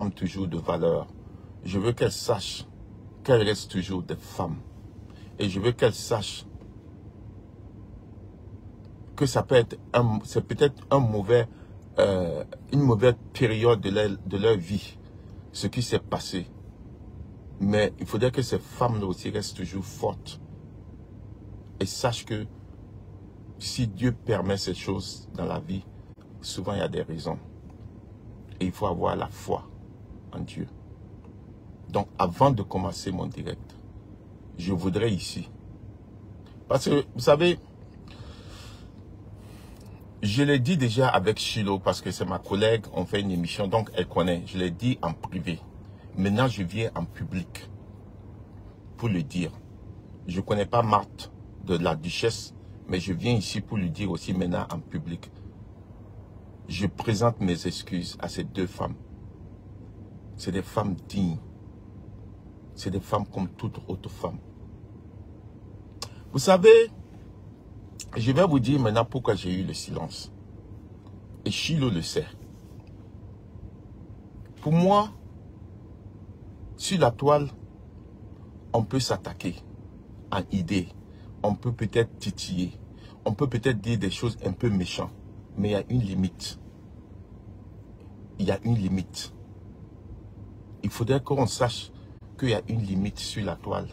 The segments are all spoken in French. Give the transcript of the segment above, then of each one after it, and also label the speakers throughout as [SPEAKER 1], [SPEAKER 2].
[SPEAKER 1] femmes toujours de valeur. Je veux qu'elles sachent qu'elles restent toujours des femmes. Et je veux qu'elles sachent que ça peut être c'est peut-être une mauvaise période de leur vie, ce qui s'est passé. Mais il faudrait que ces femmes-là aussi restent toujours fortes. Et sachent que si Dieu permet ces choses dans la vie, souvent il y a des raisons. Et il faut avoir la foi en Dieu. Donc avant de commencer mon direct, je voudrais ici. Parce que vous savez, je l'ai dit déjà avec Shiloh, parce que c'est ma collègue, on fait une émission, donc elle connaît. Je l'ai dit en privé. Maintenant, je viens en public pour le dire. Je ne connais pas Marthe de la Duchesse, mais je viens ici pour lui dire aussi maintenant en public. Je présente mes excuses à ces deux femmes. C'est des femmes dignes. C'est des femmes comme toute autre femme. Vous savez, je vais vous dire maintenant pourquoi j'ai eu le silence. Et Shiloh le sait. Pour moi, sur la toile, on peut s'attaquer en idée. On peut peut-être titiller. On peut peut-être dire des choses un peu méchantes. Mais il y a une limite. Il y a une limite. Il faudrait qu'on sache qu'il y a une limite sur la toile.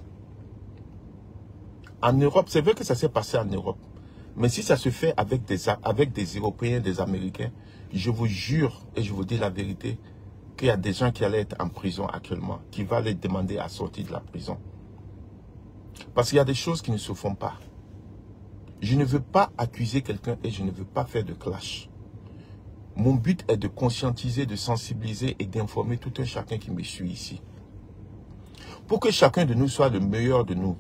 [SPEAKER 1] En Europe, c'est vrai que ça s'est passé en Europe. Mais si ça se fait avec des Européens, des Américains, je vous jure et je vous dis la vérité, qu'il y a des gens qui allaient être en prison actuellement, qui vont les demander à sortir de la prison. Parce qu'il y a des choses qui ne se font pas. Je ne veux pas accuser quelqu'un et je ne veux pas faire de clash. Mon but est de conscientiser, de sensibiliser et d'informer tout un chacun qui me suit ici. Pour que chacun de nous soit le meilleur de nous,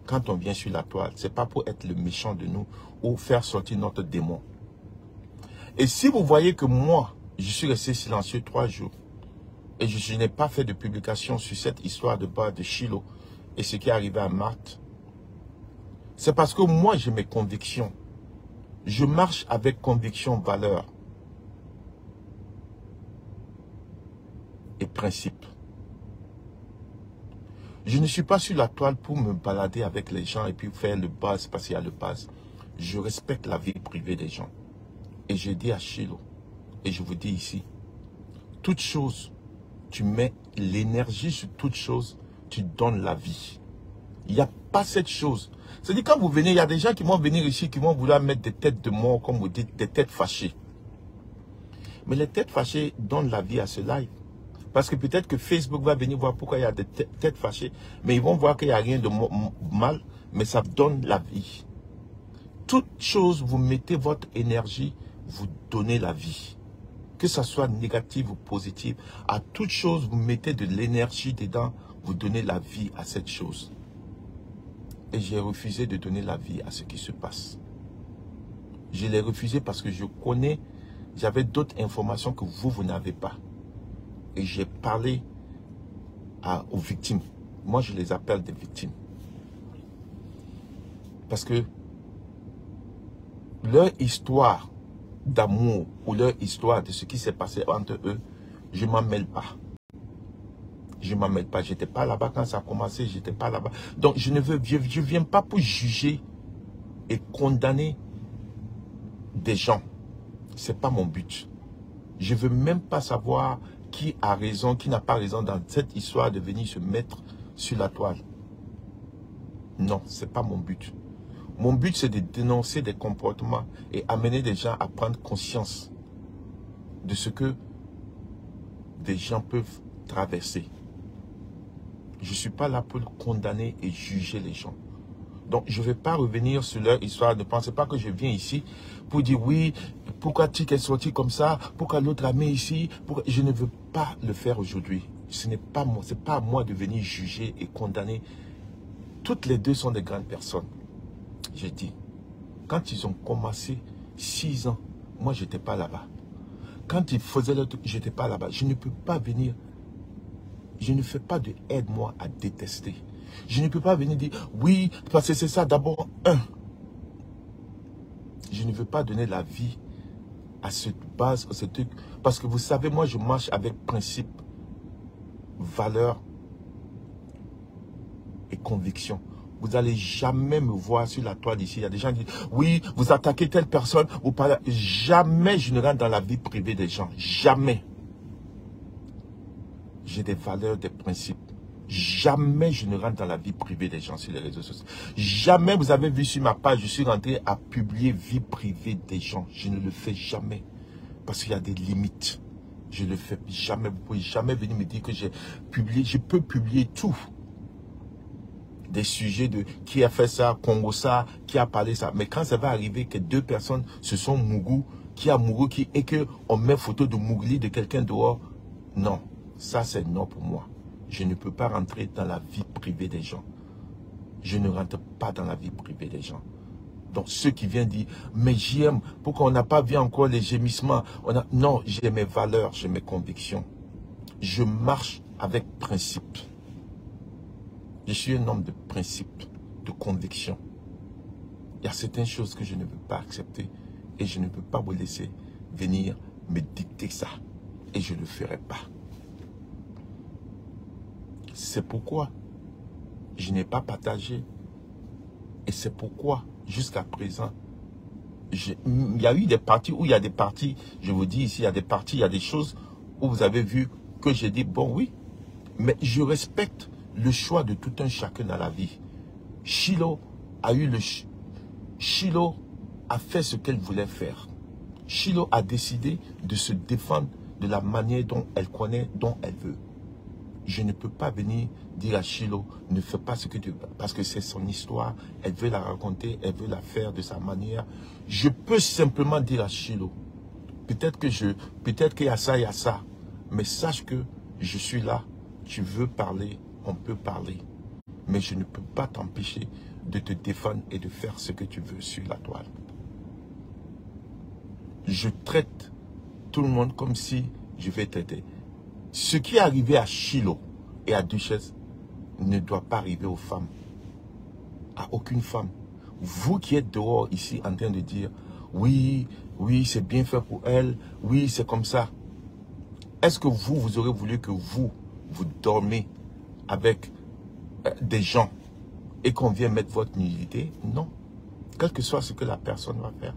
[SPEAKER 1] quand on vient sur la toile, ce n'est pas pour être le méchant de nous ou faire sortir notre démon. Et si vous voyez que moi, je suis resté silencieux 3 jours et je n'ai pas fait de publication sur cette histoire de bas de Shiloh et ce qui est arrivé à Marthe, c'est parce que moi j'ai mes convictions. Je marche avec conviction, valeur et principe. Je ne suis pas sur la toile pour me balader avec les gens et puis faire le buzz parce qu'il y a le buzz. Je respecte la vie privée des gens. Et je dis à Shiloh, et je vous dis ici, toute chose, tu mets l'énergie sur toute chose, tu donnes la vie. Il n'y a pas cette chose. C'est-à-dire quand vous venez, il y a des gens qui vont venir ici, qui vont vouloir mettre des têtes de mort, comme vous dites, des têtes fâchées. Mais les têtes fâchées donnent la vie à ce live. Parce que peut-être que Facebook va venir voir pourquoi il y a des têtes fâchées. Mais ils vont voir qu'il n'y a rien de mal, mais ça donne la vie. Toute chose, vous mettez votre énergie, vous donnez la vie. Que ça soit négatif ou positif, à toute chose, vous mettez de l'énergie dedans, vous donnez la vie à cette chose. Et j'ai refusé de donner la vie à ce qui se passe. Je l'ai refusé parce que je connais, j'avais d'autres informations que vous n'avez pas. Et j'ai parlé aux victimes. Moi, je les appelle des victimes. Parce que leur histoire d'amour ou leur histoire de ce qui s'est passé entre eux, je ne m'en mêle pas. Je ne m'en mêle pas. Je n'étais pas là-bas quand ça a commencé. Je n'étais pas là-bas. Donc, je ne viens pas pour juger et condamner des gens. Ce n'est pas mon but. Je ne veux même pas savoir qui a raison, qui n'a pas raison dans cette histoire de venir se mettre sur la toile. Non, ce n'est pas mon but. Mon but, c'est de dénoncer des comportements et amener des gens à prendre conscience de ce que des gens peuvent traverser. Je ne suis pas là pour condamner et juger les gens. Donc, je ne vais pas revenir sur leur histoire. Ne pensez pas que je viens ici pour dire oui, pourquoi Tic est sorti comme ça, pourquoi l'autre a mis ici. Je ne veux pas le faire aujourd'hui. Ce n'est pas moi, c'est pas à moi de venir juger et condamner. Toutes les deux sont des grandes personnes. J'ai dit, quand ils ont commencé 6 ans, moi, je n'étais pas là-bas. Quand ils faisaient le truc, je n'étais pas là-bas. Je ne peux pas venir. Je ne fais pas de aide, moi, à détester. Je ne peux pas venir dire, oui, parce que c'est ça, d'abord, je ne veux pas donner la vie à cette base, à ce truc. Parce que vous savez, moi, je marche avec principe. valeurs et convictions. Vous n'allez jamais me voir sur la toile ici. Il y a des gens qui disent, oui, vous attaquez telle personne, ou pas. Jamais je ne rentre dans la vie privée des gens. Jamais. J'ai des valeurs, des principes. Jamais je ne rentre dans la vie privée des gens sur les réseaux sociaux. Jamais vous avez vu sur ma page, je suis rentré à publier vie privée des gens. Je ne le fais jamais. Parce qu'il y a des limites. Je ne le fais jamais. Vous ne pouvez jamais venir me dire que j'ai publié. Je peux publier tout. Des sujets de qui a fait ça, Congo ça, qui a parlé ça. Mais quand ça va arriver que deux personnes se sont mourus, qui a mouru, et qu'on met photo de Mougli de quelqu'un dehors, non. Ça, c'est non pour moi. Je ne peux pas rentrer dans la vie privée des gens. Je ne rentre pas dans la vie privée des gens. Donc, ceux qui viennent dire, mais j'aime, pourquoi on n'a pas vu encore les gémissements? Non, j'ai mes valeurs, j'ai mes convictions. Je marche avec principe. Je suis un homme de principe, de conviction. Il y a certaines choses que je ne peux pas accepter et je ne peux pas vous laisser venir me dicter ça. Et je ne le ferai pas. C'est pourquoi je n'ai pas partagé. Et c'est pourquoi, jusqu'à présent, il y a eu des parties où il y a des parties, je vous dis ici, il y a des parties, il y a des choses où vous avez vu que j'ai dit, bon oui, mais je respecte le choix de tout un chacun dans la vie. Chilo a fait ce qu'elle voulait faire. Chilo a décidé de se défendre de la manière dont elle connaît, dont elle veut. Je ne peux pas venir dire à Chilo, ne fais pas ce que tu veux, parce que c'est son histoire, elle veut la raconter, elle veut la faire de sa manière. Je peux simplement dire à Chilo, peut-être qu'il y a ça, mais sache que je suis là, tu veux parler, on peut parler, mais je ne peux pas t'empêcher de te défendre et de faire ce que tu veux sur la toile. Je traite tout le monde comme si je vais traiter. Ce qui est arrivé à Chilo et à Duchesse ne doit pas arriver aux femmes. À aucune femme. Vous qui êtes dehors ici en train de dire, oui, c'est bien fait pour elle, oui, c'est comme ça. Est-ce que vous aurez voulu que vous dormez avec des gens et qu'on vienne mettre votre nudité? Non. Quel que soit ce que la personne va faire.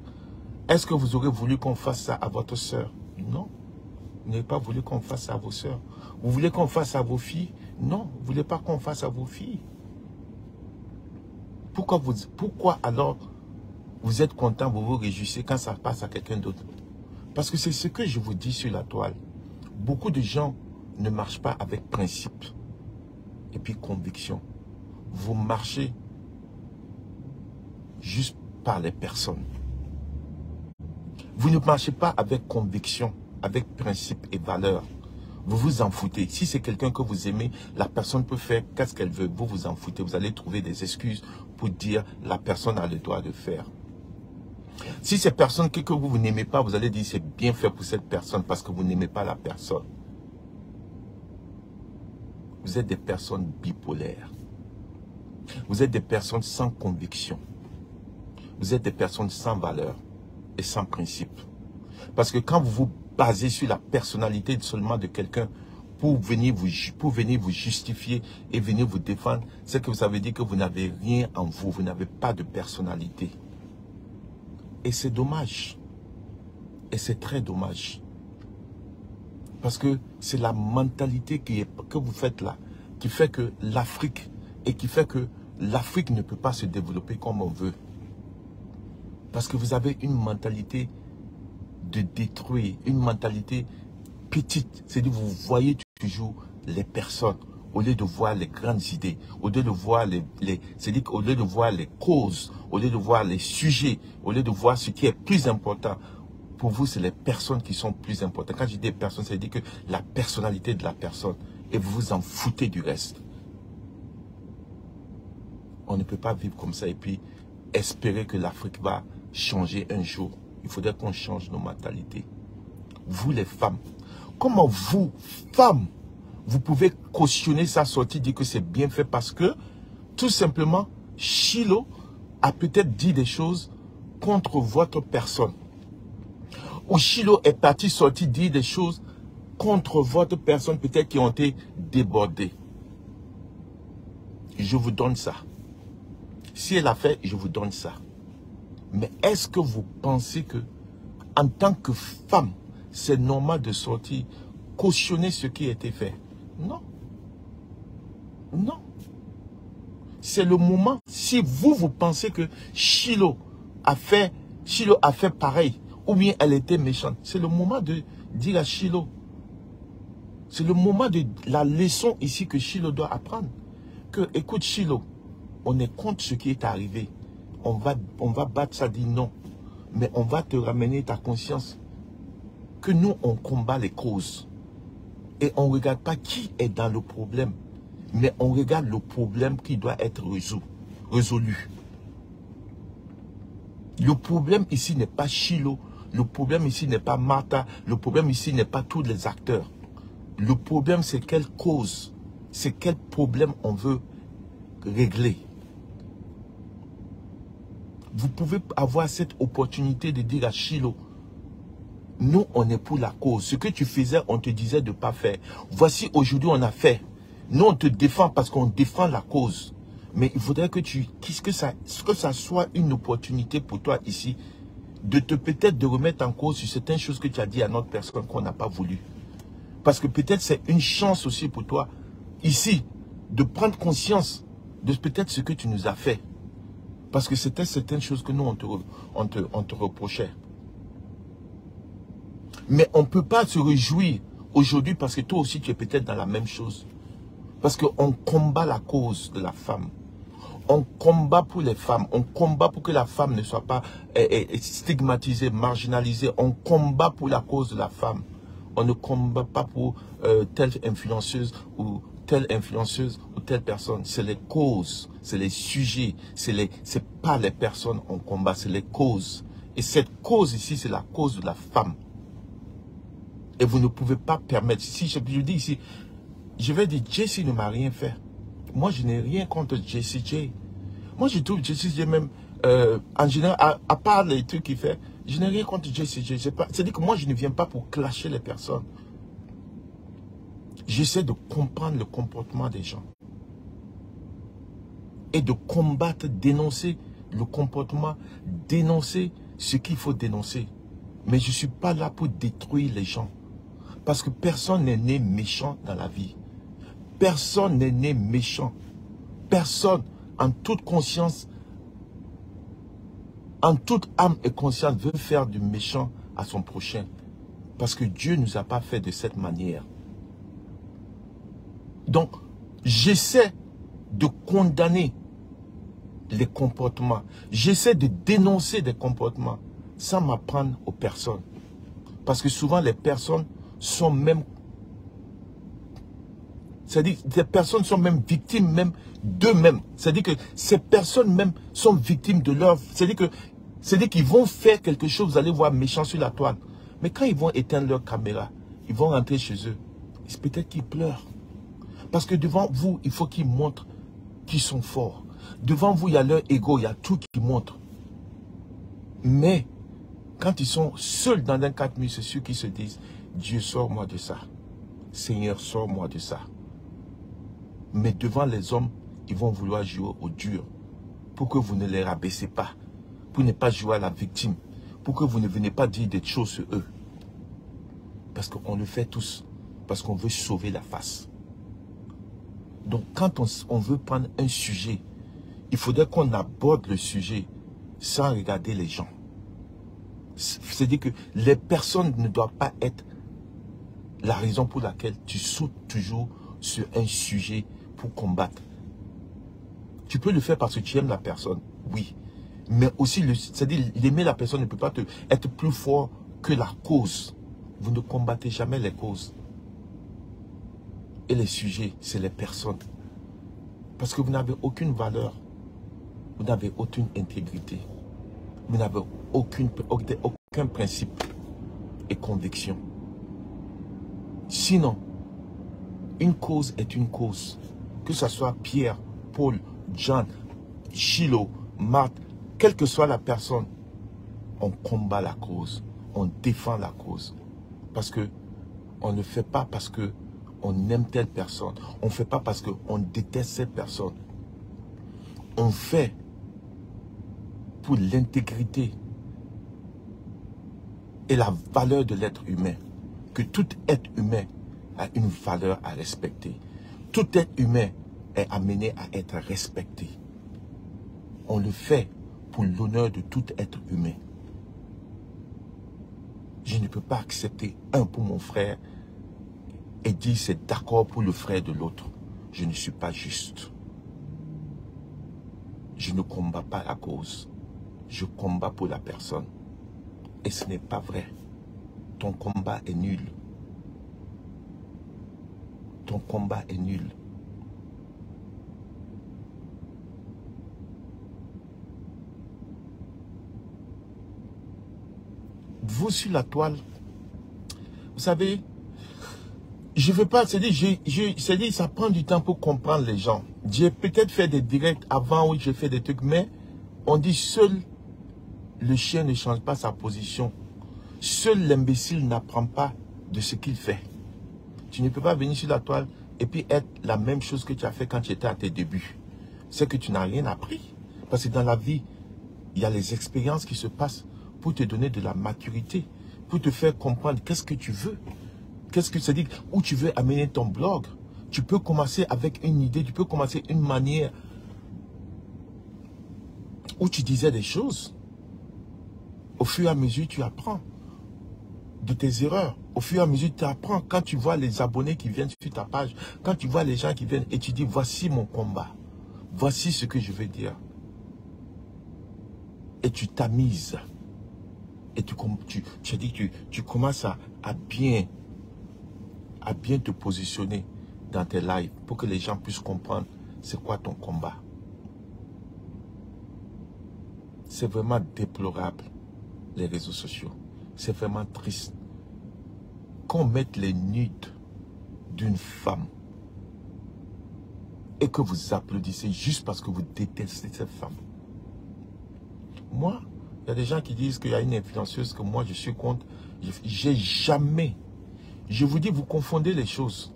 [SPEAKER 1] Est-ce que vous aurez voulu qu'on fasse ça à votre soeur? Non. Vous n'avez pas voulu qu'on fasse ça à vos soeurs. Vous voulez qu'on fasse à vos filles? Non. Vous ne voulez pas qu'on fasse à vos filles. Pourquoi alors vous êtes content, vous vous réjouissez quand ça passe à quelqu'un d'autre? Parce que c'est ce que je vous dis sur la toile. Beaucoup de gens ne marchent pas avec principe et puis conviction. Vous marchez juste par les personnes. Vous ne marchez pas avec conviction, avec principe et valeur. Vous vous en foutez. Si c'est quelqu'un que vous aimez, la personne peut faire qu'est-ce qu'elle veut. Vous vous en foutez. Vous allez trouver des excuses pour dire la personne a le droit de faire. Si c'est personne que vous n'aimez pas, vous allez dire c'est bien fait pour cette personne parce que vous n'aimez pas la personne. Vous êtes des personnes bipolaires. Vous êtes des personnes sans conviction. Vous êtes des personnes sans valeur et sans principe. Parce que quand vous vous basez sur la personnalité seulement de quelqu'un pour venir vous justifier et venir vous défendre, c'est que vous avez dit que vous n'avez rien en vous, vous n'avez pas de personnalité. Et c'est dommage. Et c'est très dommage. Parce que c'est la mentalité que vous faites là, qui fait que l'Afrique, et qui fait que l'Afrique ne peut pas se développer comme on veut. Parce que vous avez une mentalité de détruire, une mentalité petite. C'est-à-dire vous voyez toujours les personnes, au lieu de voir les grandes idées, au lieu de voir c'est-à-dire qu'au lieu de voir les causes, au lieu de voir les sujets, au lieu de voir ce qui est plus important. Pour vous, c'est les personnes qui sont plus importantes. Quand je dis personnes, ça veut dire que la personnalité de la personne. Et vous vous en foutez du reste. On ne peut pas vivre comme ça et puis espérer que l'Afrique va changer un jour. Il faudrait qu'on change nos mentalités. Vous les femmes, comment vous, femmes, vous pouvez cautionner sa sortie, dire que c'est bien fait parce que, tout simplement, Chilo a peut-être dit des choses contre votre personne. Ou Chilo est sorti dire des choses contre votre personne, peut-être qui ont été débordés. Je vous donne ça. Si elle a fait, je vous donne ça. Mais est-ce que vous pensez que, en tant que femme, c'est normal de sortir, cautionner ce qui a été fait? Non. Non. C'est le moment. Si vous pensez que Shiloh a fait pareil, ou bien elle était méchante, c'est le moment de dire à Shiloh. C'est le moment de la leçon ici que Shiloh doit apprendre. Que, écoute Shiloh, on est contre ce qui est arrivé. On va battre ça, dit non. Mais on va te ramener ta conscience. Que nous, on combat les causes. Et on ne regarde pas qui est dans le problème. Mais on regarde le problème qui doit être résolu. Le problème ici n'est pas Shiloh. Le problème ici n'est pas Martha. Le problème ici n'est pas tous les acteurs. Le problème, c'est quelle cause. C'est quel problème on veut régler. Vous pouvez avoir cette opportunité de dire à Shiloh, nous, on est pour la cause. Ce que tu faisais, on te disait de ne pas faire. Voici, aujourd'hui, on a fait. Nous, on te défend parce qu'on défend la cause. Mais il faudrait que ça soit une opportunité pour toi ici, de te peut-être de remettre en cause sur certaines choses que tu as dit à notre personne qu'on n'a pas voulu. Parce que peut-être c'est une chance aussi pour toi, ici, de prendre conscience de peut-être ce que tu nous as fait. Parce que c'était certaines choses que nous, on te reprochait. Mais on ne peut pas se réjouir aujourd'hui parce que toi aussi, tu es peut-être dans la même chose. Parce qu'on combat la cause de la femme. On combat pour les femmes. On combat pour que la femme ne soit pas stigmatisée, marginalisée. On combat pour la cause de la femme. On ne combat pas pour telle influenceuse ou telle personne. C'est les causes, c'est les sujets, c'est pas les personnes qu'on combat, c'est les causes. Et cette cause ici, c'est la cause de la femme. Et vous ne pouvez pas permettre, si je dis ici, je vais dire, Jessie ne m'a rien fait. Moi, je n'ai rien contre Jessie J. Moi, je trouve Jessie J même, en général, à part les trucs qu'il fait, je n'ai rien contre Jessie J. C'est-à-dire que moi, je ne viens pas pour clasher les personnes. J'essaie de comprendre le comportement des gens. Et de combattre, dénoncer le comportement, dénoncer ce qu'il faut dénoncer. Mais je ne suis pas là pour détruire les gens. Parce que personne n'est né méchant dans la vie. Personne n'est né méchant. Personne, en toute conscience, en toute âme et conscience, veut faire du méchant à son prochain. Parce que Dieu ne nous a pas fait de cette manière. Donc, j'essaie de condamner les comportements. J'essaie de dénoncer des comportements sans m'apprendre aux personnes. Parce que souvent, les personnes sont même... C'est-à-dire que ces personnes sont même victimes même d'eux-mêmes. C'est-à-dire que ces personnes même sont victimes de leur... C'est-à-dire qu'ils vont faire quelque chose, vous allez voir méchant sur la toile. Mais quand ils vont éteindre leur caméra, ils vont rentrer chez eux. Peut-être qu'ils pleurent. Parce que devant vous, il faut qu'ils montrent qu'ils sont forts. Devant vous, il y a leur ego, il y a tout qui montre. Mais, quand ils sont seuls dans un 4 murs, c'est ceux qui se disent, Dieu, sors-moi de ça. Seigneur, sors-moi de ça. Mais devant les hommes, ils vont vouloir jouer au dur. Pour que vous ne les rabaissez pas. Pour ne pas jouer à la victime. Pour que vous ne venez pas dire des choses sur eux. Parce qu'on le fait tous. Parce qu'on veut sauver la face. Donc, quand on veut prendre un sujet, il faudrait qu'on aborde le sujet sans regarder les gens. C'est-à-dire que les personnes ne doivent pas être la raison pour laquelle tu sautes toujours sur un sujet pour combattre. Tu peux le faire parce que tu aimes la personne, oui. Mais aussi, c'est-à-dire l'aimer la personne ne peut pas être plus fort que la cause. Vous ne combattez jamais les causes. Et les sujets, c'est les personnes. Parce que vous n'avez aucune valeur. Vous n'avez aucune intégrité. Vous n'avez aucun principe et conviction. Sinon, une cause est une cause. Que ce soit Pierre, Paul, John, Shiloh, Marthe, quelle que soit la personne, on combat la cause. On défend la cause. Parce que On ne fait pas parce que on aime telle personne. On ne fait pas parce qu'on déteste cette personne. On fait pour l'intégrité et la valeur de l'être humain. Que tout être humain a une valeur à respecter. Tout être humain est amené à être respecté. On le fait pour l'honneur de tout être humain. Je ne peux pas accepter un pour mon frère et dire c'est d'accord pour le frère de l'autre. Je ne suis pas juste. Je ne combats pas la cause. Je combats pour la personne. Et ce n'est pas vrai. Ton combat est nul. Ton combat est nul. Vous sur la toile, vous savez, je ne veux pas, c'est-à-dire, ça prend du temps pour comprendre les gens. J'ai peut-être fait des directs avant où j'ai fait des trucs, mais on dit seul le chien ne change pas sa position. Seul l'imbécile n'apprend pas de ce qu'il fait. Tu ne peux pas venir sur la toile et puis être la même chose que tu as fait quand tu étais à tes débuts. C'est que tu n'as rien appris. Parce que dans la vie, il y a les expériences qui se passent pour te donner de la maturité, pour te faire comprendre qu'est-ce que tu veux. Qu'est-ce que ça dit? Où tu veux amener ton blog. Tu peux commencer avec une idée, tu peux commencer une manière où tu disais des choses. Au fur et à mesure, tu apprends de tes erreurs. Au fur et à mesure, tu apprends. Quand tu vois les abonnés qui viennent sur ta page, quand tu vois les gens qui viennent et tu dis, voici mon combat. Voici ce que je veux dire. Et tu t'amuses. Et tu commences à bien te positionner dans tes lives pour que les gens puissent comprendre c'est quoi ton combat. C'est vraiment déplorable, les réseaux sociaux. C'est vraiment triste. Qu'on mette les nudes d'une femme et que vous applaudissez juste parce que vous détestez cette femme. Moi, il y a des gens qui disent qu'il y a une influenceuse que moi je suis contre. J'ai jamais. Je vous dis, vous confondez les choses.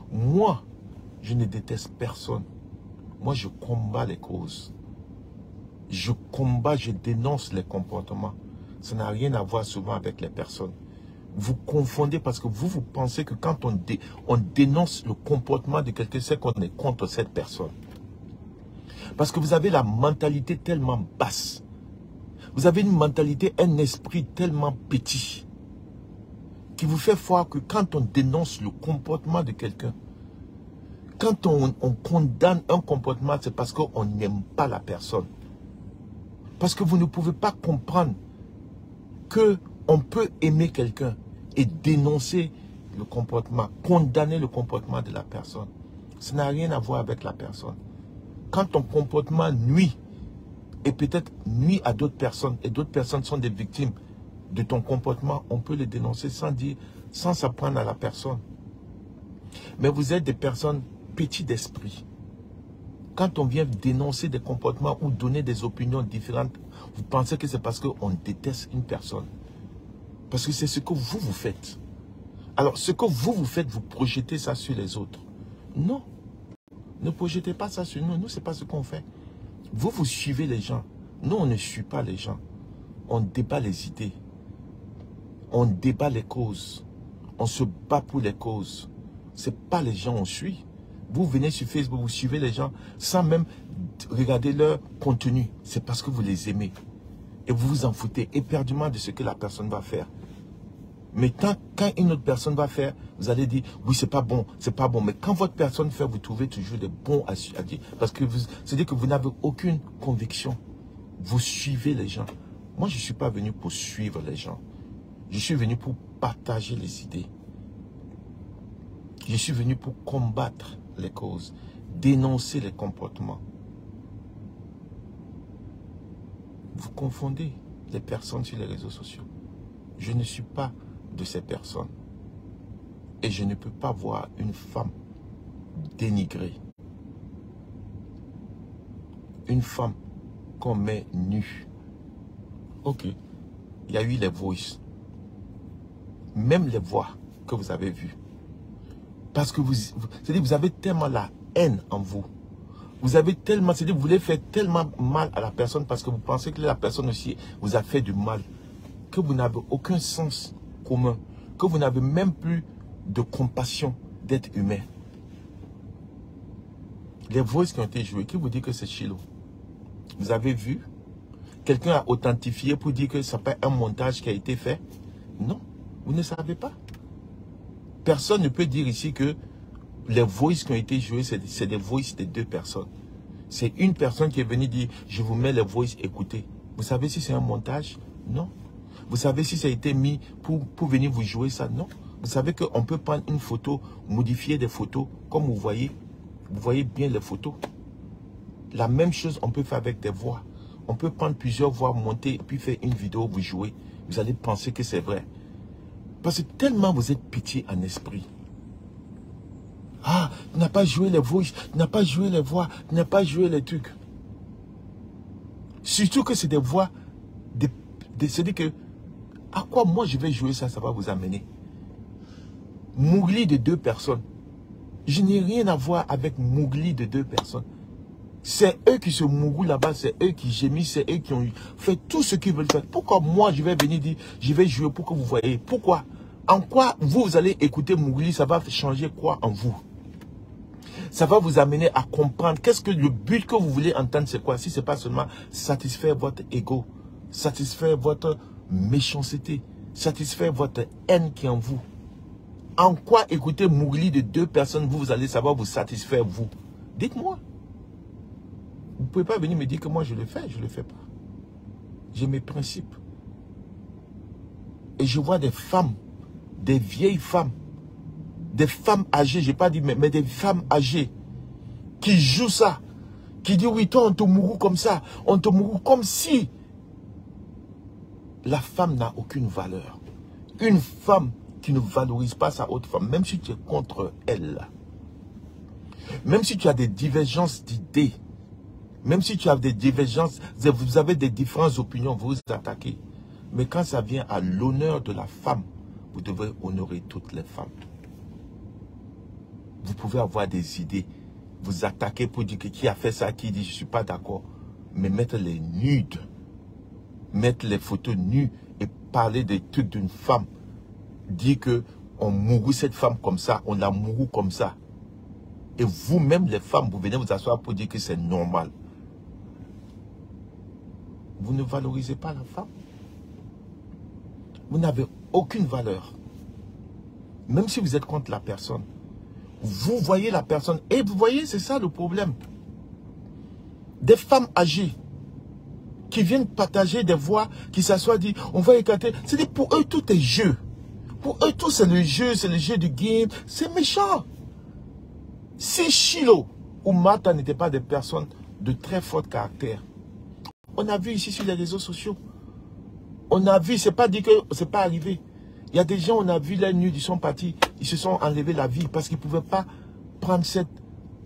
[SPEAKER 1] Moi, je ne déteste personne. Moi, je combats les causes. Je combats, je dénonce les comportements. Ça n'a rien à voir souvent avec les personnes. Vous confondez parce que vous pensez que quand on dénonce le comportement de quelqu'un, c'est qu'on est contre cette personne. Parce que vous avez la mentalité tellement basse. Vous avez une mentalité, un esprit tellement petit qui vous fait voir que quand on dénonce le comportement de quelqu'un, quand on condamne un comportement, c'est parce qu'on n'aime pas la personne. Parce que vous ne pouvez pas comprendre qu'on peut aimer quelqu'un et dénoncer le comportement, condamner le comportement de la personne. Ça n'a rien à voir avec la personne. Quand ton comportement nuit, et peut-être nuit à d'autres personnes, et d'autres personnes sont des victimes de ton comportement, on peut le dénoncer sans s'apprendre à la personne. Mais vous êtes des personnes petites d'esprit. Quand on vient dénoncer des comportements ou donner des opinions différentes, vous pensez que c'est parce qu'on déteste une personne. Parce que c'est ce que vous faites. Alors, ce que vous faites, vous projetez ça sur les autres. Non. Ne projetez pas ça sur nous. Nous, ce n'est pas ce qu'on fait. Vous suivez les gens. Nous, on ne suit pas les gens. On débat les idées. On débat les causes. On se bat pour les causes. Ce n'est pas les gens on suit. Vous venez sur Facebook, vous suivez les gens sans même regarder leur contenu. C'est parce que vous les aimez. Et vous vous en foutez éperdument de ce que la personne va faire. Mais quand une autre personne va faire, vous allez dire, oui, c'est pas bon, c'est pas bon. Mais quand votre personne fait, vous trouvez toujours des bons à dire. Parce que c'est-à-dire que vous n'avez aucune conviction. Vous suivez les gens. Moi, je ne suis pas venu pour suivre les gens. Je suis venu pour partager les idées. Je suis venu pour combattre les causes, dénoncer les comportements. Vous confondez les personnes sur les réseaux sociaux. Je ne suis pas de ces personnes. Et je ne peux pas voir une femme dénigrée. Une femme qu'on met nue. Ok, il y a eu les voices. Même les voix que vous avez vu. Parce que c'est-à-dire vous avez tellement la haine en vous. Vous avez tellement, c'est-à-dire vous voulez faire tellement mal à la personne parce que vous pensez que la personne aussi vous a fait du mal, que vous n'avez aucun sens commun, que vous n'avez même plus de compassion d'être humain. Les voix qui ont été jouées, qui vous dit que c'est Chilo? Vous avez vu? Quelqu'un a authentifié pour dire que ce n'est pas un montage qui a été fait? Non, vous ne savez pas. Personne ne peut dire ici que les voices qui ont été jouées, c'est des voices de deux personnes. C'est une personne qui est venue dire, je vous mets les voices, écoutez. Vous savez si c'est un montage? Non. Vous savez si ça a été mis pour venir vous jouer ça? Non. Vous savez qu'on peut prendre une photo, modifier des photos, comme vous voyez bien les photos. La même chose, on peut faire avec des voix. On peut prendre plusieurs voix, monter, puis faire une vidéo, vous jouer. Vous allez penser que c'est vrai. Parce que tellement vous êtes pitié en esprit. Ah, tu n'as pas joué les voix, tu n'as pas joué les voix, tu n'as pas joué les trucs. Surtout que c'est des voix, c'est-à-dire que, à quoi moi je vais jouer ça, ça va vous amener. Mougli de deux personnes. Je n'ai rien à voir avec mougli de deux personnes. C'est eux qui se mougou là-bas, c'est eux qui gémissent, c'est eux qui ont fait tout ce qu'ils veulent faire. Pourquoi moi je vais venir dire, je vais jouer pour que vous voyez? Pourquoi? En quoi vous allez écouter Mougli, ça va changer quoi en vous? Ça va vous amener à comprendre qu'est-ce que le but que vous voulez entendre, c'est quoi? Si ce n'est pas seulement satisfaire votre ego, satisfaire votre méchanceté, satisfaire votre haine qui est en vous. En quoi écouter Mougli de deux personnes, vous allez savoir vous satisfaire vous? Dites-moi. Vous ne pouvez pas venir me dire que moi je le fais pas. J'ai mes principes. Et je vois des femmes, des vieilles femmes, des femmes âgées, je n'ai pas dit, mais des femmes âgées, qui jouent ça, qui disent, oui, toi, on te mourou comme ça, on te mourou comme si la femme n'a aucune valeur. Une femme qui ne valorise pas sa autre femme, même si tu es contre elle, même si tu as des divergences d'idées, même si tu as des divergences, vous avez des différentes opinions, vous vous attaquez. Mais quand ça vient à l'honneur de la femme, vous devez honorer toutes les femmes. Vous pouvez avoir des idées, vous attaquer pour dire que qui a fait ça, qui dit je ne suis pas d'accord. Mais mettre les nudes, mettre les photos nues et parler des trucs d'une femme, dire que on mourut cette femme comme ça, on l'a mourut comme ça. Et vous-même les femmes, vous venez vous asseoir pour dire que c'est normal. Vous ne valorisez pas la femme. Vous n'avez aucune valeur. Même si vous êtes contre la personne. Vous voyez la personne. Et vous voyez, c'est ça le problème. Des femmes âgées qui viennent partager des voix, qui s'assoient, disent, on va écarter. C'est-à-dire pour eux, tout est jeu. Pour eux, tout c'est le jeu du game. C'est méchant. Si Chilo ou Mata n'étaient pas des personnes de très fort caractère, on a vu ici sur les réseaux sociaux. On a vu, c'est pas dit que c'est pas arrivé. Il y a des gens, on a vu les nudes, ils sont partis, ils se sont enlevés la vie parce qu'ils ne pouvaient pas prendre cette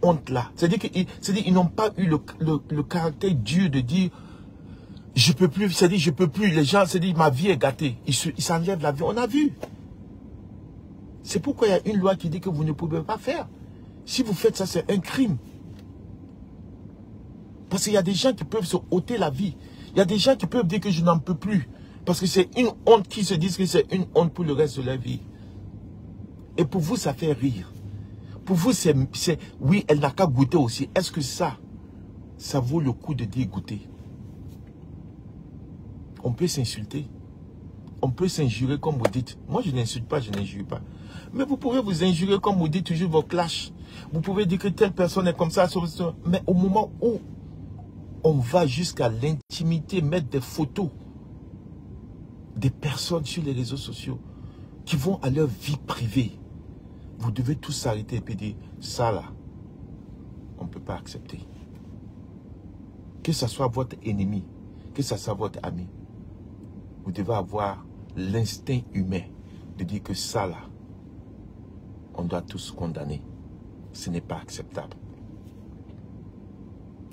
[SPEAKER 1] honte-là. C'est-à-dire qu'ils n'ont pas eu le caractère dur de dire je peux plus, c'est-à-dire je peux plus. Les gens se disent ma vie est gâtée. Ils s'enlèvent la vie. On a vu. C'est pourquoi il y a une loi qui dit que vous ne pouvez pas faire. Si vous faites ça, c'est un crime. Parce qu'il y a des gens qui peuvent se ôter la vie. Il y a des gens qui peuvent dire que je n'en peux plus. Parce que c'est une honte qui se disent que c'est une honte pour le reste de leur vie. Et pour vous, ça fait rire. Pour vous, c'est oui, elle n'a qu'à goûter aussi. Est-ce que ça vaut le coup de dire goûter? On peut s'insulter. On peut s'injurer comme vous dites. Moi, je n'insulte pas, je n'injure pas. Mais vous pouvez vous injurer comme vous dites toujours vos clashs. Vous pouvez dire que telle personne est comme ça. Mais au moment où on va jusqu'à l'intimité, mettre des photos des personnes sur les réseaux sociaux qui vont à leur vie privée, vous devez tous s'arrêter et puis dire, ça là, on ne peut pas accepter. Que ce soit votre ennemi, que ce soit votre ami, vous devez avoir l'instinct humain de dire que ça là, on doit tous condamner. Ce n'est pas acceptable.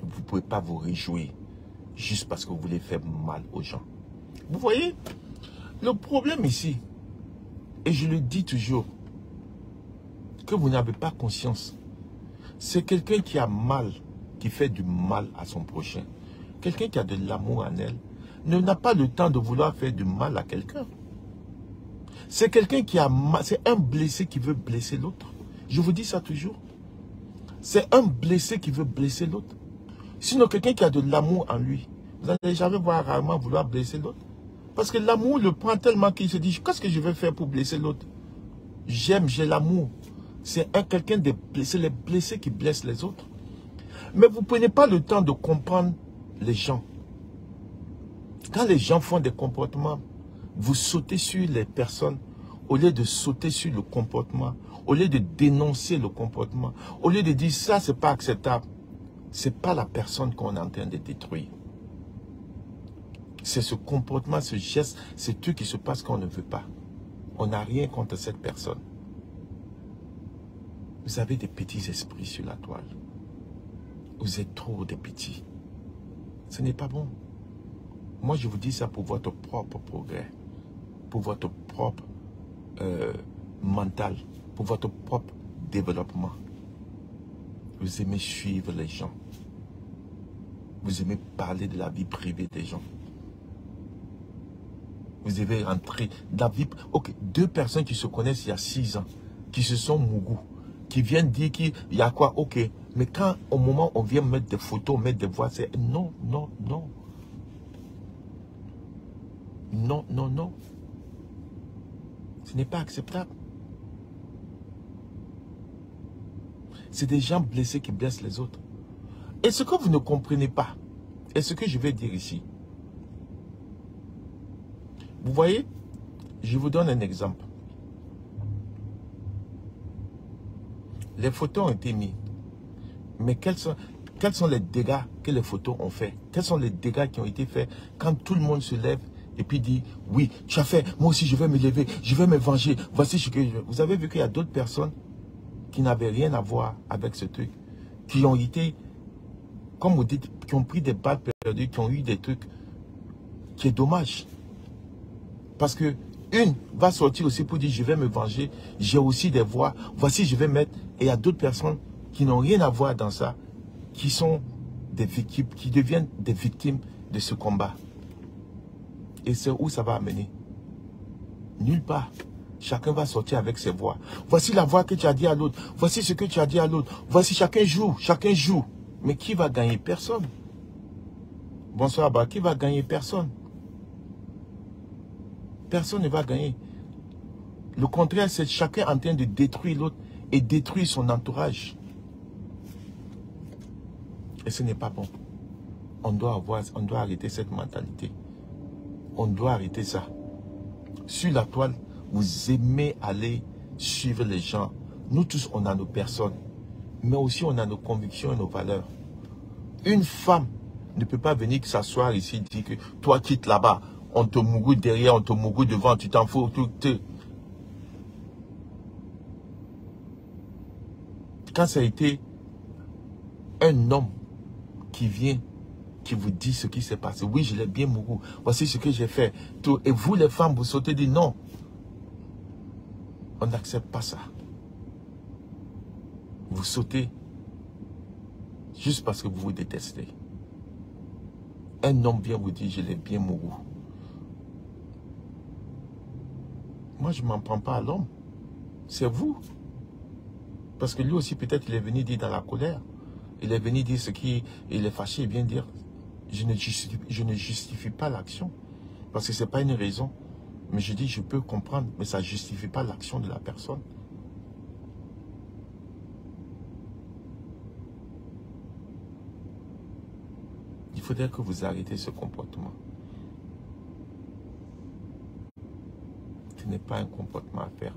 [SPEAKER 1] Vous ne pouvez pas vous réjouir juste parce que vous voulez faire mal aux gens. Vous voyez, le problème ici, et je le dis toujours, que vous n'avez pas conscience. C'est quelqu'un qui a mal, qui fait du mal à son prochain. Quelqu'un qui a de l'amour en elle n'a pas le temps de vouloir faire du mal à quelqu'un. C'est quelqu'un qui a mal, c'est un blessé qui veut blesser l'autre. Je vous dis ça toujours. C'est un blessé qui veut blesser l'autre. Sinon, quelqu'un qui a de l'amour en lui, vous n'allez jamais voir rarement vouloir blesser l'autre. Parce que l'amour le prend tellement qu'il se dit, qu'est-ce que je vais faire pour blesser l'autre? J'aime, j'ai l'amour. C'est quelqu'un de blessé, les blessés qui blessent les autres. Mais vous ne prenez pas le temps de comprendre les gens. Quand les gens font des comportements, vous sautez sur les personnes au lieu de sauter sur le comportement, au lieu de dénoncer le comportement, au lieu de dire ça, c'est pas acceptable. Ce n'est pas la personne qu'on est en train de détruire. C'est ce comportement, ce geste, c'est tout qui se passe qu'on ne veut pas. On n'a rien contre cette personne. Vous avez des petits esprits sur la toile. Vous êtes trop des petits. Ce n'est pas bon. Moi, je vous dis ça pour votre propre progrès, pour votre propre mental, pour votre propre développement. Vous aimez suivre les gens. Vous aimez parler de la vie privée des gens. Vous devez rentrer dans la vie. Ok, deux personnes qui se connaissent il y a 6 ans, qui se sont mougous, qui viennent dire qu'il y a quoi, ok. Mais quand au moment où on vient mettre des photos, mettre des voix, c'est non, non, non. Non, non, non. Ce n'est pas acceptable. C'est des gens blessés qui blessent les autres. Et ce que vous ne comprenez pas, et ce que je vais dire ici, vous voyez, je vous donne un exemple. Les photos ont été mises. Mais quels sont les dégâts que les photos ont fait? Quels sont les dégâts qui ont été faits quand tout le monde se lève et puis dit, oui, tu as fait, moi aussi je vais me lever, je vais me venger. Voici ce que je veux. Vous avez vu qu'il y a d'autres personnes qui n'avaient rien à voir avec ce truc, qui ont été, comme vous dites, qui ont pris des balles perdues, qui ont eu des trucs qui est dommage. Parce que une va sortir aussi pour dire, je vais me venger, j'ai aussi des voix, voici je vais mettre, et il y a d'autres personnes qui n'ont rien à voir dans ça, qui sont des victimes, qui deviennent des victimes de ce combat. Et c'est où ça va amener? Nulle part. Chacun va sortir avec ses voix. Voici la voix que tu as dit à l'autre. Voici ce que tu as dit à l'autre. Voici chacun joue. Chacun joue. Mais qui va gagner? Personne. Bonsoir, bah, qui va gagner? Personne. Personne ne va gagner. Le contraire, c'est chacun en train de détruire l'autre et détruire son entourage. Et ce n'est pas bon. On doit arrêter cette mentalité. On doit arrêter ça. Sur la toile, vous aimez aller suivre les gens. Nous tous, on a nos personnes. Mais aussi, on a nos convictions et nos valeurs. Une femme ne peut pas venir s'asseoir ici et dire que toi, quitte là-bas. On te mougoute derrière, on te mougoute devant, tu t'en fous. Quand ça a été un homme qui vient, qui vous dit ce qui s'est passé. Oui, je l'ai bien mouru. Voici ce que j'ai fait. Tout. Et vous, les femmes, vous sautez, dites non. On n'accepte pas ça. Vous sautez juste parce que vous vous détestez. Un homme vient vous dire, je l'ai bien mouru. Moi, je ne m'en prends pas à l'homme. C'est vous. Parce que lui aussi, peut-être, il est venu dire dans la colère. Il est venu dire ce qui... Il est fâché, il vient dire... Je ne justifie pas l'action. Parce que ce n'est pas une raison. Mais je dis, je peux comprendre. Mais ça ne justifie pas l'action de la personne. Il faudrait que vous arrêtez ce comportement. Ce n'est pas un comportement à faire.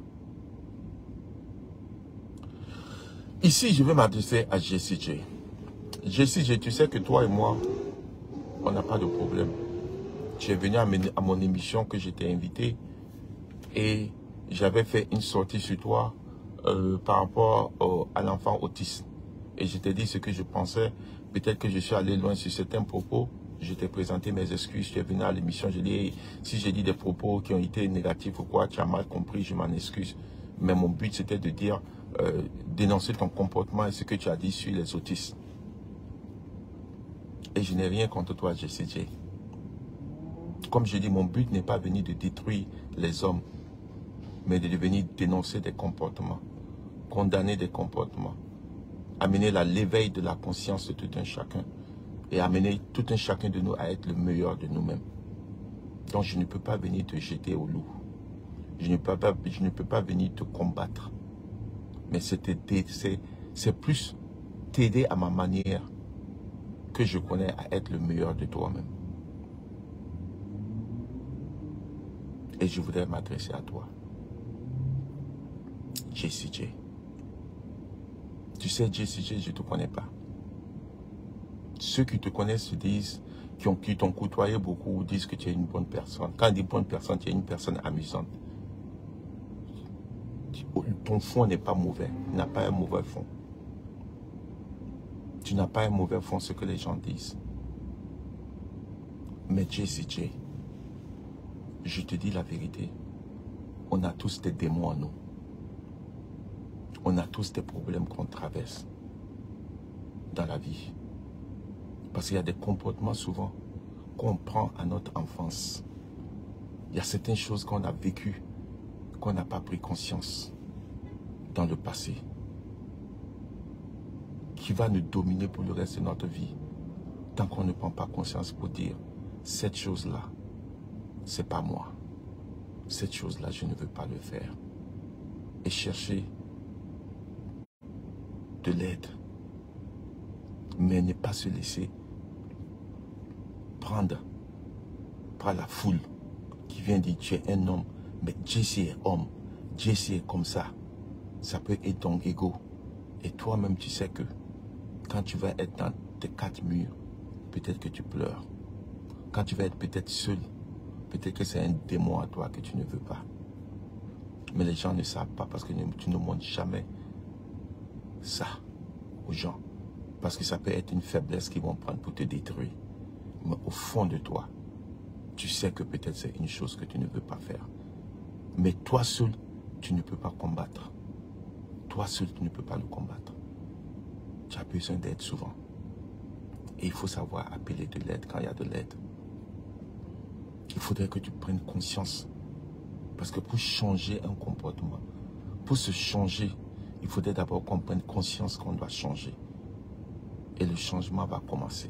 [SPEAKER 1] Ici, je vais m'adresser à Jessie J. Jessie J, tu sais que toi et moi, on n'a pas de problème. Tu es venu à mon émission que j'étais invité et j'avais fait une sortie sur toi par rapport à l'enfant autiste. Et je t'ai dit ce que je pensais. Peut-être que je suis allé loin sur certains propos. Je t'ai présenté mes excuses. Tu es venu à l'émission. J'ai dit, si j'ai dit des propos qui ont été négatifs ou quoi, tu as mal compris, je m'en excuse. Mais mon but, c'était de dire, dénoncer ton comportement et ce que tu as dit sur les autistes. Et je n'ai rien contre toi, Jessie J. Comme je dis, mon but n'est pas venu de détruire les hommes, mais de venir dénoncer des comportements, condamner des comportements, amener l'éveil de la conscience de tout un chacun et amener tout un chacun de nous à être le meilleur de nous-mêmes. Donc je ne peux pas venir te jeter au loup. Je ne peux pas venir te combattre. Mais c'est plus t'aider à ma manière que je connais à être le meilleur de toi-même. Et je voudrais m'adresser à toi. Jessie J. Tu sais, Jessie J, je ne te connais pas. Ceux qui te connaissent se disent, qui t'ont côtoyé beaucoup, disent que tu es une bonne personne. Quand on dit bonne personne, tu es une personne amusante. Ton fond n'est pas mauvais. Tu n'as pas un mauvais fond. Tu n'as pas un mauvais fond, ce que les gens disent. Mais Jessie J, je te dis la vérité. On a tous des démons en nous. On a tous des problèmes qu'on traverse dans la vie. Parce qu'il y a des comportements souvent qu'on prend à notre enfance. Il y a certaines choses qu'on a vécues, qu'on n'a pas pris conscience dans le passé, qui va nous dominer pour le reste de notre vie, tant qu'on ne prend pas conscience pour dire, cette chose-là, c'est pas moi. Cette chose-là, je ne veux pas le faire. Et chercher de l'aide, mais ne pas se laisser prendre par la foule qui vient dire tu es un homme, mais Jessie est homme, Jessie est comme ça. Ça peut être ton ego. Et toi-même, tu sais que quand tu vas être dans tes quatre murs, peut-être que tu pleures. Quand tu vas être peut-être seul, peut-être que c'est un démon à toi que tu ne veux pas. Mais les gens ne savent pas parce que tu ne montres jamais ça aux gens. Parce que ça peut être une faiblesse qu'ils vont prendre pour te détruire. Mais au fond de toi, tu sais que peut-être c'est une chose que tu ne veux pas faire. Mais toi seul, tu ne peux pas combattre. Toi seul, tu ne peux pas le combattre. Tu as besoin d'aide souvent. Et il faut savoir appeler de l'aide quand il y a de l'aide. Il faudrait que tu prennes conscience. Parce que pour changer un comportement, pour se changer, il faudrait d'abord qu'on prenne conscience qu'on doit changer. Et le changement va commencer.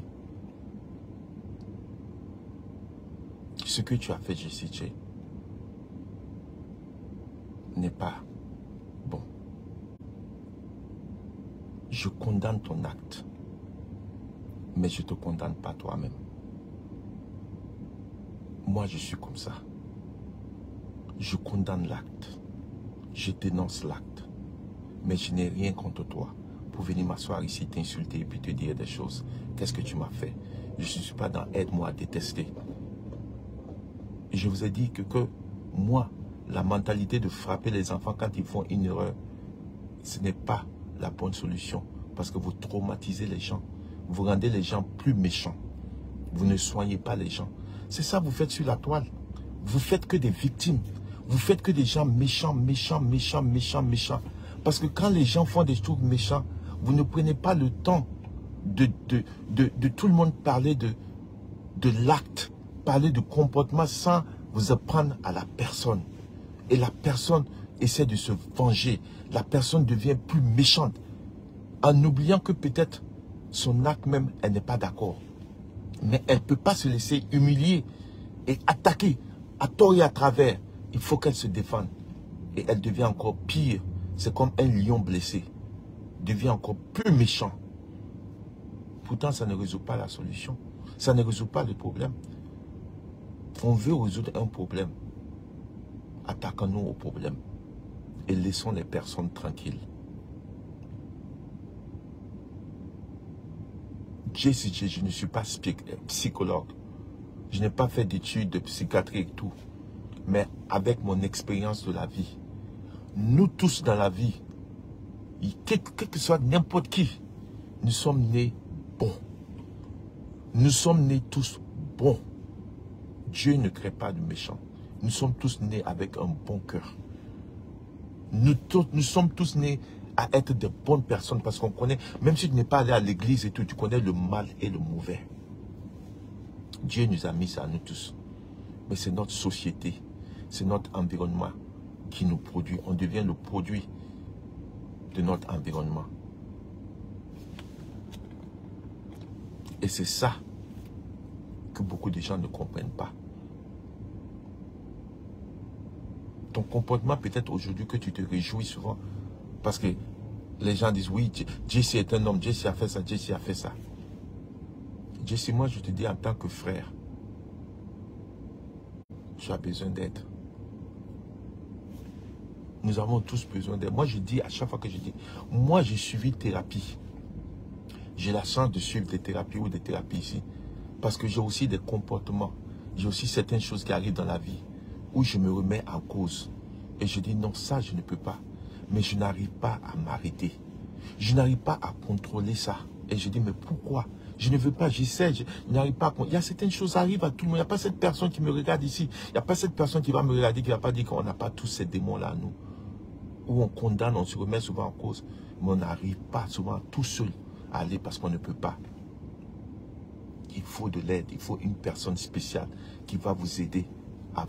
[SPEAKER 1] Ce que tu as fait, Jessie J, n'est pas bon. Je condamne ton acte, mais je ne te condamne pas toi-même. Moi, je suis comme ça. Je condamne l'acte. Je dénonce l'acte. Mais je n'ai rien contre toi pour venir m'asseoir ici, t'insulter et puis te dire des choses. Qu'est-ce que tu m'as fait? Je ne suis pas dans aide-moi à détester. Je vous ai dit que moi, la mentalité de frapper les enfants quand ils font une erreur, ce n'est pas la bonne solution. Parce que vous traumatisez les gens. Vous rendez les gens plus méchants. Vous ne soignez pas les gens. C'est ça que vous faites sur la toile. Vous faites que des victimes. Vous faites que des gens méchants, méchants, méchants, méchants, méchants. Parce que quand les gens font des trucs méchants, vous ne prenez pas le temps de tout le monde parler de l'acte, parler de comportement sans vous apprendre à la personne. Et la personne essaie de se venger. La personne devient plus méchante. En oubliant que peut-être son acte même, elle n'est pas d'accord. Mais elle ne peut pas se laisser humilier et attaquer à tort et à travers. Il faut qu'elle se défende. Et elle devient encore pire. C'est comme un lion blessé. Devient encore plus méchant. Pourtant, ça ne résout pas la solution. Ça ne résout pas le problème. On veut résoudre un problème. Attaquons-nous au problème. Et laissons les personnes tranquilles. Jessie J, je ne suis pas psychologue. Je n'ai pas fait d'études de psychiatrie et tout. Mais avec mon expérience de la vie, nous tous dans la vie, quel que soit n'importe qui, nous sommes nés bons. Nous sommes nés tous bons. Dieu ne crée pas de méchants. Nous sommes tous nés avec un bon cœur. Nous sommes tous nés à être de bonnes personnes parce qu'on connaît, même si tu n'es pas allé à l'église et tout, tu connais le mal et le mauvais. Dieu nous a mis ça à nous tous. Mais c'est notre société, c'est notre environnement qui nous produit. On devient le produit de notre environnement. Et c'est ça que beaucoup de gens ne comprennent pas. Ton comportement peut-être aujourd'hui que tu te réjouis souvent parce que les gens disent oui, Jesse est un homme, Jesse a fait ça, Jesse a fait ça. Jesse, moi je te dis en tant que frère, tu as besoin d'aide. Nous avons tous besoin d'aide. Moi je dis à chaque fois que je dis, moi j'ai suivi thérapie. J'ai la chance de suivre des thérapies ou des thérapies ici. Parce que j'ai aussi des comportements. J'ai aussi certaines choses qui arrivent dans la vie où je me remets en cause. Et je dis non, ça je ne peux pas. Mais je n'arrive pas à m'arrêter. Je n'arrive pas à contrôler ça. Et je dis mais pourquoi? Je ne veux pas, j'essaie, je n'arrive pas à... Il y a certaines choses qui arrivent à tout le monde. Il n'y a pas cette personne qui me regarde ici. Il n'y a pas cette personne qui va me regarder, qui ne va pas dire qu'on n'a pas tous ces démons-là, nous. Où on condamne, on se remet souvent en cause. Mais on n'arrive pas souvent tout seul à aller parce qu'on ne peut pas. Il faut de l'aide, il faut une personne spéciale qui va vous aider à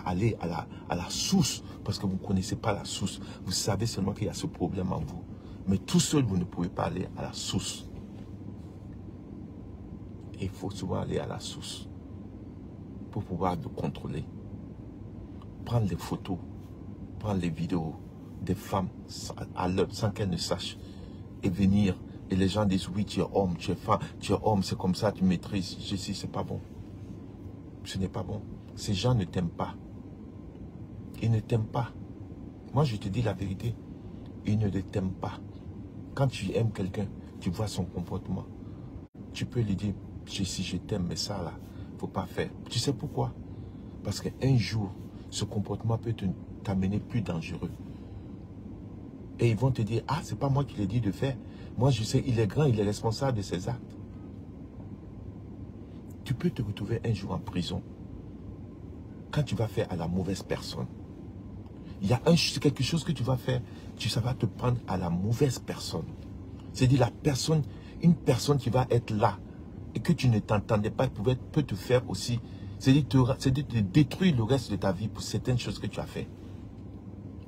[SPEAKER 1] aller à la source. Parce que vous ne connaissez pas la source. Vous savez seulement qu'il y a ce problème en vous. Mais tout seul, vous ne pouvez pas aller à la source. Et il faut souvent aller à la source pour pouvoir le contrôler. Prendre les photos, prendre les vidéos des femmes à l'heure sans qu'elles ne sachent et venir. Et les gens disent oui, tu es homme, tu es femme, tu es homme, c'est comme ça, tu maîtrises. Je sais, c'est pas bon. Ce n'est pas bon. Ces gens ne t'aiment pas. Ils ne t'aiment pas. Moi, je te dis la vérité. Ils ne t'aiment pas. Quand tu aimes quelqu'un, tu vois son comportement. Tu peux lui dire, je t'aime, mais ça là, il ne faut pas faire. Tu sais pourquoi? Parce qu'un jour, ce comportement peut t'amener plus dangereux. Et ils vont te dire, ah, c'est pas moi qui l'ai dit de faire. Moi, je sais, il est grand, il est responsable de ses actes. Tu peux te retrouver un jour en prison quand tu vas faire à la mauvaise personne. Il y a quelque chose que tu vas faire, ça va te prendre à la mauvaise personne. C'est-à-dire la personne, une personne qui va être là et que tu ne t'entendais pas, peut te faire aussi, c'est-à-dire te détruire le reste de ta vie pour certaines choses que tu as fait.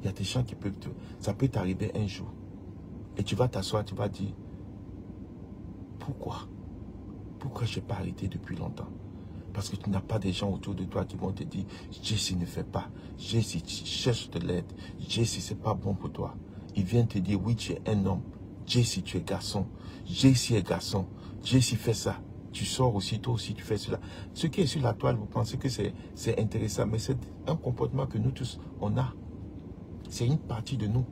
[SPEAKER 1] Il y a des gens qui peuvent ça peut t'arriver un jour. Et tu vas t'asseoir, tu vas dire, pourquoi? Pourquoi je n'ai pas arrêté depuis longtemps? Parce que tu n'as pas des gens autour de toi qui vont te dire, Jesse ne fais pas, Jesse cherche de l'aide, Jesse c'est pas bon pour toi. Ils viennent te dire, oui tu es un homme, Jesse tu es garçon, Jesse est garçon, Jesse fait ça. Tu sors aussi, toi aussi tu fais cela. Ce qui est sur la toile, vous pensez que c'est intéressant, mais c'est un comportement que nous tous, on a. C'est une partie de nous.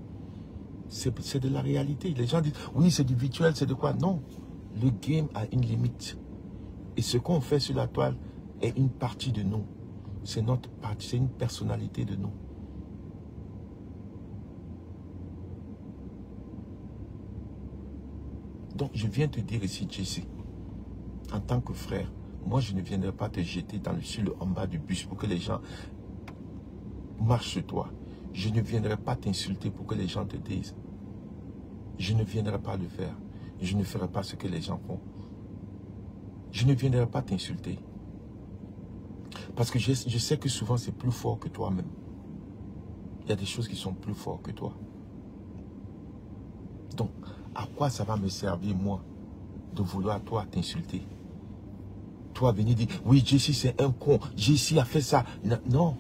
[SPEAKER 1] C'est de la réalité. Les gens disent, oui, c'est du virtuel, c'est de quoi? Non. Le game a une limite. Et ce qu'on fait sur la toile est une partie de nous. C'est notre partie, c'est une personnalité de nous. Donc, je viens te dire ici, Jesse, en tant que frère, moi, je ne viendrai pas te jeter sur le en bas du bus pour que les gens marchent sur toi. Je ne viendrai pas t'insulter pour que les gens te disent. Je ne viendrai pas le faire. Je ne ferai pas ce que les gens font. Je ne viendrai pas t'insulter. Parce que je sais que souvent c'est plus fort que toi-même. Il y a des choses qui sont plus fortes que toi. Donc, à quoi ça va me servir, moi, de vouloir, toi, t'insulter? Toi, venir dire, oui, Jesse, c'est un con. Jesse a fait ça. Non.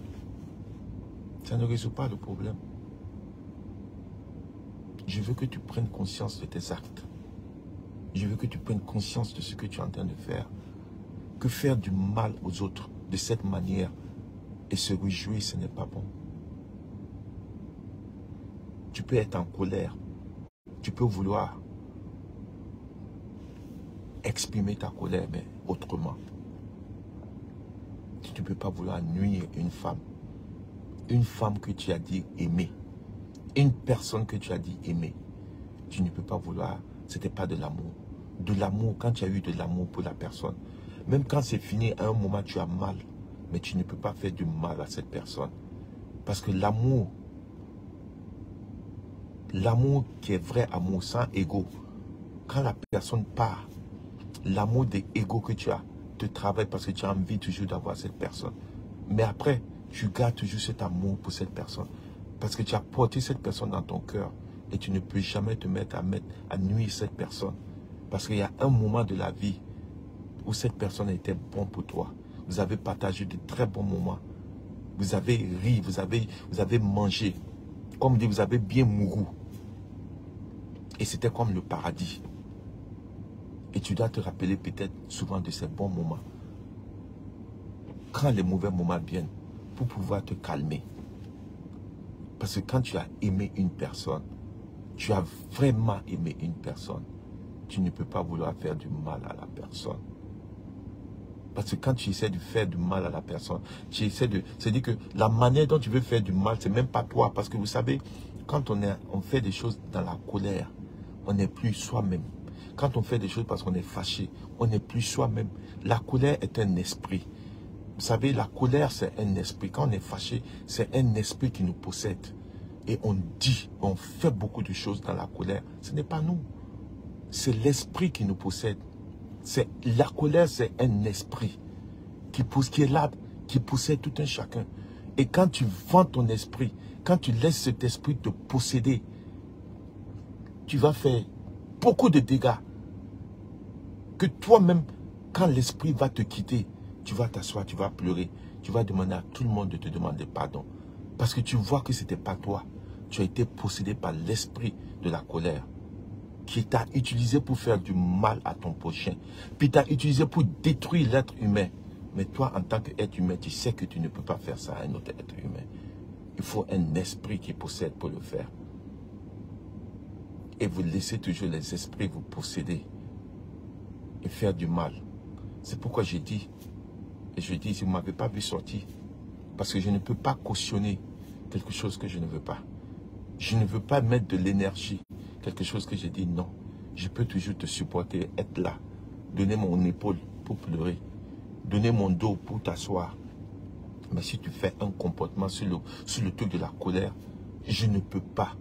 [SPEAKER 1] Ça ne résout pas le problème. Je veux que tu prennes conscience de tes actes. Je veux que tu prennes conscience de ce que tu es en train de faire. Que faire du mal aux autres de cette manière et se réjouir, ce n'est pas bon. Tu peux être en colère. Tu peux vouloir exprimer ta colère, mais autrement. Tu ne peux pas vouloir nuire une femme. Une femme que tu as dit aimer. Une personne que tu as dit aimer. Tu ne peux pas vouloir, ce n'était pas de l'amour. De l'amour, quand tu as eu de l'amour pour la personne, même quand c'est fini, à un moment tu as mal, mais tu ne peux pas faire du mal à cette personne. Parce que l'amour L'amour qui est vrai amour, sans ego. Quand la personne part, l'amour des égos que tu as te travaille parce que tu as envie toujours d'avoir cette personne. Mais après, tu gardes toujours cet amour pour cette personne. Parce que tu as porté cette personne dans ton cœur. Et tu ne peux jamais te mettre à nuire cette personne. Parce qu'il y a un moment de la vie où cette personne était bon pour toi. Vous avez partagé de très bons moments. Vous avez ri, vous avez mangé. Comme dit, vous avez bien mouru. Et c'était comme le paradis. Et tu dois te rappeler peut-être souvent de ces bons moments. Quand les mauvais moments viennent, pour pouvoir te calmer. Parce que quand tu as aimé une personne, tu as vraiment aimé une personne, tu ne peux pas vouloir faire du mal à la personne. Parce que quand tu essaies de faire du mal à la personne, tu essaies de... C'est-à-dire que la manière dont tu veux faire du mal, c'est même pas toi. Parce que vous savez, quand on fait des choses dans la colère, on n'est plus soi-même. Quand on fait des choses parce qu'on est fâché, on n'est plus soi-même. La colère est un esprit. Vous savez, la colère, c'est un esprit. Quand on est fâché, c'est un esprit qui nous possède. Et on dit, on fait beaucoup de choses dans la colère. Ce n'est pas nous. C'est l'esprit qui nous possède. La colère, c'est un esprit qui est là, qui possède tout un chacun. Et quand tu vends ton esprit, quand tu laisses cet esprit te posséder, tu vas faire beaucoup de dégâts. Que toi-même, quand l'esprit va te quitter, tu vas t'asseoir, tu vas pleurer. Tu vas demander à tout le monde de te demander pardon. Parce que tu vois que ce n'était pas toi. Tu as été possédé par l'esprit de la colère. Qui t'a utilisé pour faire du mal à ton prochain. Puis t'a utilisé pour détruire l'être humain. Mais toi, en tant qu'être humain, tu sais que tu ne peux pas faire ça à un autre être humain. Il faut un esprit qui possède pour le faire. Et vous laissez toujours les esprits vous posséder. Et faire du mal. C'est pourquoi j'ai dit, et je dis, si vous ne m'avez pas vu sortir, parce que je ne peux pas cautionner quelque chose que je ne veux pas. Je ne veux pas mettre de l'énergie, quelque chose que j'ai dit non. Je peux toujours te supporter, être là, donner mon épaule pour pleurer, donner mon dos pour t'asseoir. Mais si tu fais un comportement sur le truc de la colère, je ne peux pas,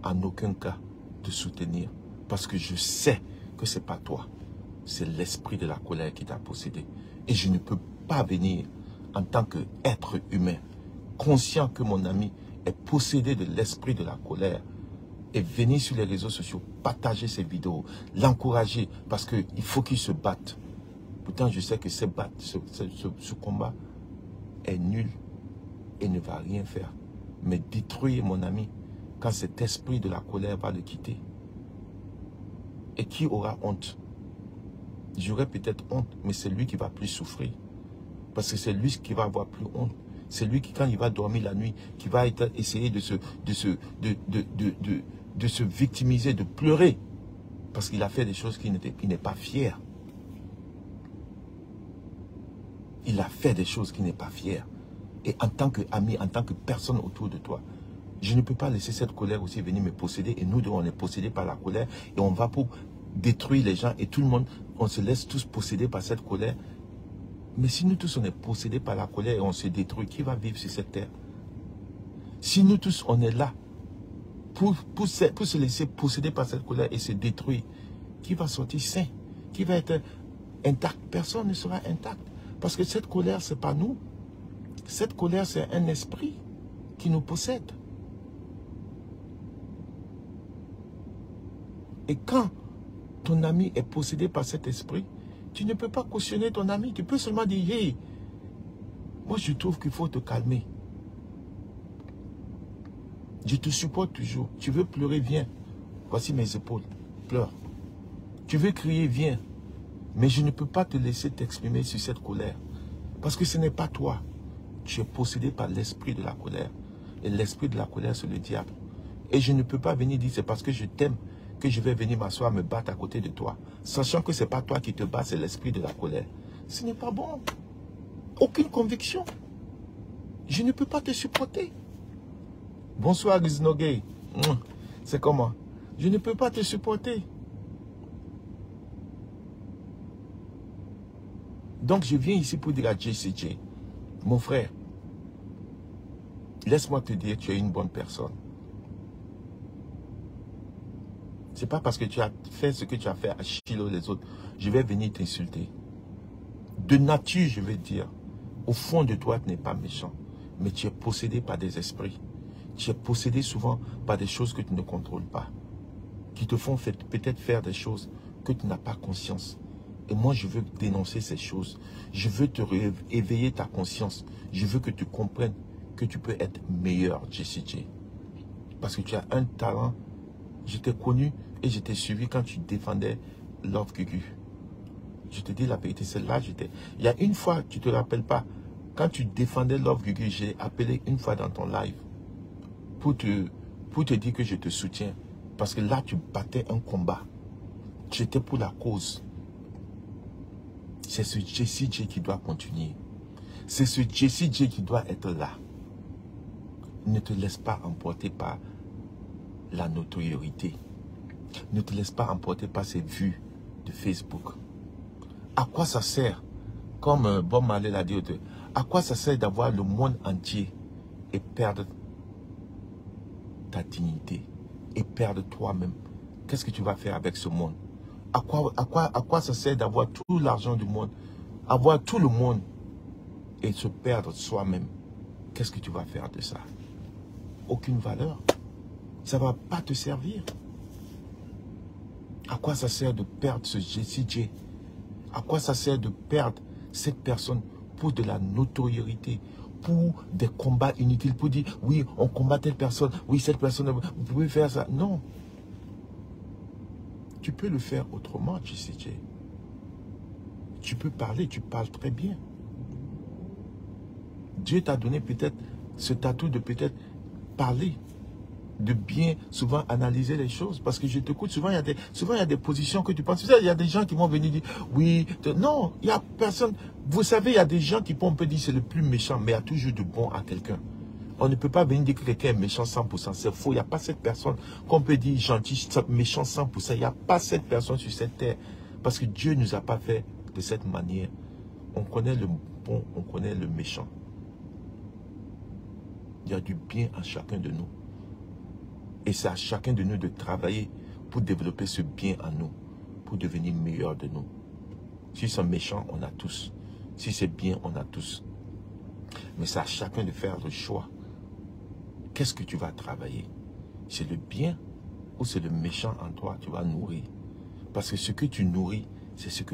[SPEAKER 1] en aucun cas, te soutenir. Parce que je sais que ce n'est pas toi. C'est l'esprit de la colère qui t'a possédé. Et je ne peux pas venir en tant qu'être humain, conscient que mon ami est possédé de l'esprit de la colère, et venir sur les réseaux sociaux, partager ses vidéos, l'encourager, parce qu'il faut qu'il se batte. Pourtant, je sais que ce combat est nul et ne va rien faire. Mais détruire mon ami, quand cet esprit de la colère va le quitter. Et qui aura honte? J'aurai peut-être honte, mais c'est lui qui va plus souffrir. Parce que c'est lui qui va avoir plus honte. C'est lui qui, quand il va dormir la nuit, qui va essayer de se victimiser, de pleurer. Parce qu'il a fait des choses qu'il n'est pas fier. Il a fait des choses qu'il n'est pas fier. Et en tant qu'ami, en tant que personne autour de toi, je ne peux pas laisser cette colère aussi venir me posséder. Et nous deux, on est possédés par la colère. Et on va pour détruire les gens. Et tout le monde, on se laisse tous posséder par cette colère. Mais si nous tous, on est possédés par la colère et on se détruit, qui va vivre sur cette terre? Si nous tous, on est là pour se laisser posséder par cette colère et se détruire, qui va sortir sain? Qui va être intact? Personne ne sera intact. Parce que cette colère, ce n'est pas nous. Cette colère, c'est un esprit qui nous possède. Et quand ton ami est possédé par cet esprit, tu ne peux pas cautionner ton ami. Tu peux seulement dire, hey, moi je trouve qu'il faut te calmer. Je te supporte toujours. Tu veux pleurer, viens. Voici mes épaules. Pleure. Tu veux crier, viens. Mais je ne peux pas te laisser t'exprimer sur cette colère. Parce que ce n'est pas toi. Tu es possédé par l'esprit de la colère. Et l'esprit de la colère, c'est le diable. Et je ne peux pas venir dire, c'est parce que je t'aime que je vais venir m'asseoir, me battre à côté de toi. Sachant que ce n'est pas toi qui te bats, c'est l'esprit de la colère. Ce n'est pas bon. Aucune conviction. Je ne peux pas te supporter. Bonsoir, Giznogay. C'est comment? Je ne peux pas te supporter. Donc, je viens ici pour dire à JCJ, mon frère, laisse-moi te dire, tu es une bonne personne. C'est pas parce que tu as fait ce que tu as fait à Shiloh les autres. Je vais venir t'insulter. De nature, je vais dire, au fond de toi, tu n'es pas méchant. Mais tu es possédé par des esprits. Tu es possédé souvent par des choses que tu ne contrôles pas. Qui te font peut-être faire des choses que tu n'as pas conscience. Et moi, je veux dénoncer ces choses. Je veux te éveiller ta conscience. Je veux que tu comprennes que tu peux être meilleur, Jessie J. Parce que tu as un talent. Je t'ai connu et je t'ai suivi quand tu défendais Love Gugu. Je te dis la vérité, c'est là que j'étais. Il y a une fois, tu ne te rappelles pas, quand tu défendais Love Gugu, j'ai appelé une fois dans ton live pour te dire que je te soutiens. Parce que là, tu battais un combat. J'étais pour la cause. C'est ce Jessie J qui doit continuer. C'est ce Jessie J qui doit être là. Ne te laisse pas emporter par la notoriété. Ne te laisse pas emporter par ces vues de Facebook. À quoi ça sert, comme Bob Marley l'a dit, à quoi ça sert d'avoir le monde entier et perdre ta dignité et perdre toi-même? Qu'est-ce que tu vas faire avec ce monde? À quoi ça sert d'avoir tout l'argent du monde, avoir tout le monde et se perdre soi-même? Qu'est-ce que tu vas faire de ça? Aucune valeur. Ça ne va pas te servir. À quoi ça sert de perdre ce Jessie J? À quoi ça sert de perdre cette personne pour de la notoriété, pour des combats inutiles, pour dire, oui, on combat telle personne, oui, cette personne, vous pouvez faire ça. Non. Tu peux le faire autrement, Jessie J. Tu peux parler, tu parles très bien. Dieu t'a donné peut-être ce tatou de peut-être parler, de bien souvent analyser les choses. Parce que je t'écoute, souvent il y a des positions que tu penses. Il y a des gens qui vont venir dire, oui, non, il n'y a personne. Vous savez, il y a des gens qui on peut dire c'est le plus méchant, mais il y a toujours de bon à quelqu'un. On ne peut pas venir dire que quelqu'un est méchant 100%. C'est faux. Il n'y a pas cette personne qu'on peut dire gentil, méchant 100%. Il n'y a pas cette personne sur cette terre. Parce que Dieu ne nous a pas fait de cette manière. On connaît le bon, on connaît le méchant. Il y a du bien à chacun de nous. Et c'est à chacun de nous de travailler pour développer ce bien en nous, pour devenir meilleur de nous. Si c'est méchant, on a tous. Si c'est bien, on a tous. Mais c'est à chacun de faire le choix. Qu'est-ce que tu vas travailler? C'est le bien ou c'est le méchant en toi que tu vas nourrir? Parce que ce que tu nourris, c'est ce que